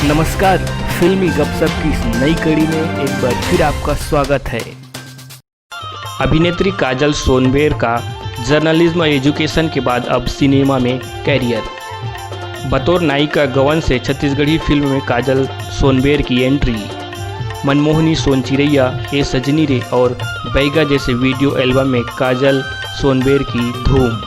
नमस्कार, फिल्मी गपशप की इस नई कड़ी में एक बार फिर आपका स्वागत है। अभिनेत्री काजल सोनबेर का जर्नलिज्म और एजुकेशन के बाद अब सिनेमा में कैरियर। बतौर नायिका गवन से छत्तीसगढ़ी फिल्म में काजल सोनबेर की एंट्री। मनमोहनी, सोनचिरैया, ए सजनी रे और बैगा जैसे वीडियो एल्बम में काजल सोनबेर की धूम।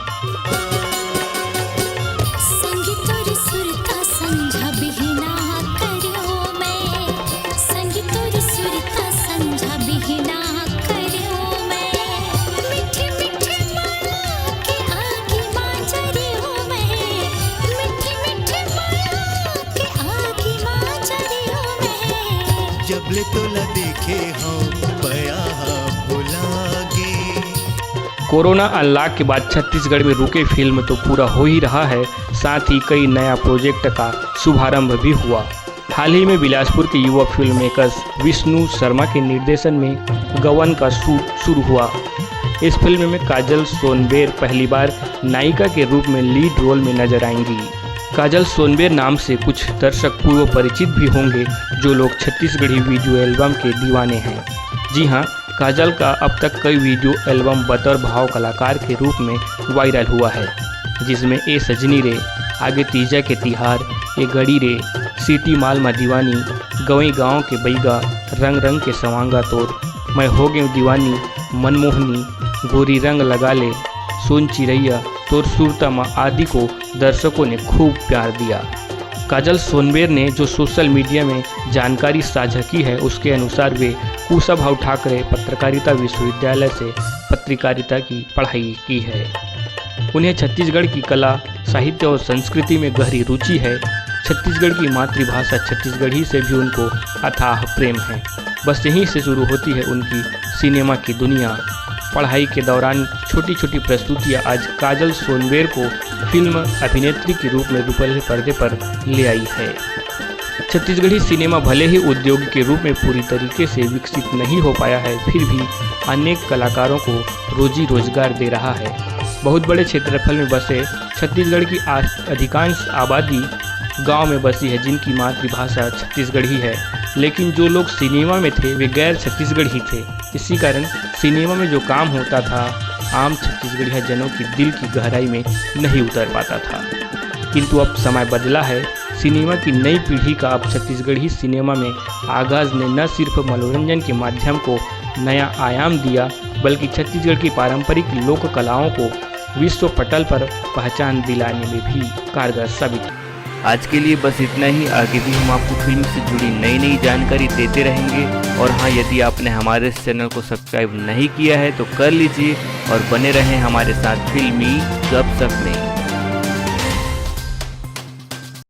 जबले तो न देखे हम बया भुलागे। कोरोना अनलॉक के बाद छत्तीसगढ़ में रुके फिल्म तो पूरा हो ही रहा है, साथ ही कई नया प्रोजेक्ट का शुभारंभ भी हुआ। हाल ही में बिलासपुर के युवा फिल्म मेकर्स विष्णु शर्मा के निर्देशन में गवन का शूट शुरू हुआ। इस फिल्म में काजल सोनबेर पहली बार नायिका के रूप में लीड रोल में नजर आएंगी। काजल सोनबेर नाम से कुछ दर्शक पूर्व परिचित भी होंगे जो लोग छत्तीसगढ़ी वीडियो एल्बम के दीवाने हैं। जी हां, काजल का अब तक कई वीडियो एल्बम बतौर भाव कलाकार के रूप में वायरल हुआ है, जिसमें ए सजनी रे, आगे तीजा के तिहार, ए गड़ी रे, सिटी माल मा दीवानी, गवई गाँव के बैगा, रंग रंग के सवांगा तोड़, मैं हो गई दीवानी, मनमोहनी, गोरी रंग लगा ले, सोन चिरैया, तोर सुरता माँ आदि को दर्शकों ने खूब प्यार दिया। काजल सोनबेर ने जो सोशल मीडिया में जानकारी साझा की है, उसके अनुसार वे कुशाभाऊ ठाकरे पत्रकारिता विश्वविद्यालय से पत्रकारिता की पढ़ाई की है। उन्हें छत्तीसगढ़ की कला, साहित्य और संस्कृति में गहरी रुचि है। छत्तीसगढ़ की मातृभाषा छत्तीसगढ़ी से भी उनको अथाह प्रेम है। बस यहीं से शुरू होती है उनकी सिनेमा की दुनिया। पढ़ाई के दौरान छोटी छोटी प्रस्तुतियाँ आज काजल सोनबेर को फिल्म अभिनेत्री के रूप में रूपले पर्दे पर ले आई है। छत्तीसगढ़ी सिनेमा भले ही उद्योग के रूप में पूरी तरीके से विकसित नहीं हो पाया है, फिर भी अनेक कलाकारों को रोजी रोजगार दे रहा है। बहुत बड़े क्षेत्रफल में बसे छत्तीसगढ़ की अधिकांश आबादी गांव में बसी है, जिनकी मातृभाषा छत्तीसगढ़ी है। लेकिन जो लोग सिनेमा में थे वे गैर छत्तीसगढ़ी थे। इसी कारण सिनेमा में जो काम होता था आम छत्तीसगढ़िया जनों की दिल की गहराई में नहीं उतर पाता था। किंतु अब समय बदला है। सिनेमा की नई पीढ़ी का अब छत्तीसगढ़ी सिनेमा में आगाज़ ने न सिर्फ मनोरंजन के माध्यम को नया आयाम दिया, बल्कि छत्तीसगढ़ की पारंपरिक लोक कलाओं को विश्व पटल पर पहचान दिलाने में भी कारगर साबित। आज के लिए बस इतना ही। आगे भी हम आपको फिल्म से जुड़ी नई नई जानकारी देते रहेंगे। और हाँ, यदि आपने हमारे इस चैनल को सब्सक्राइब नहीं किया है तो कर लीजिए और बने रहें हमारे साथ फिल्मी गपशप में।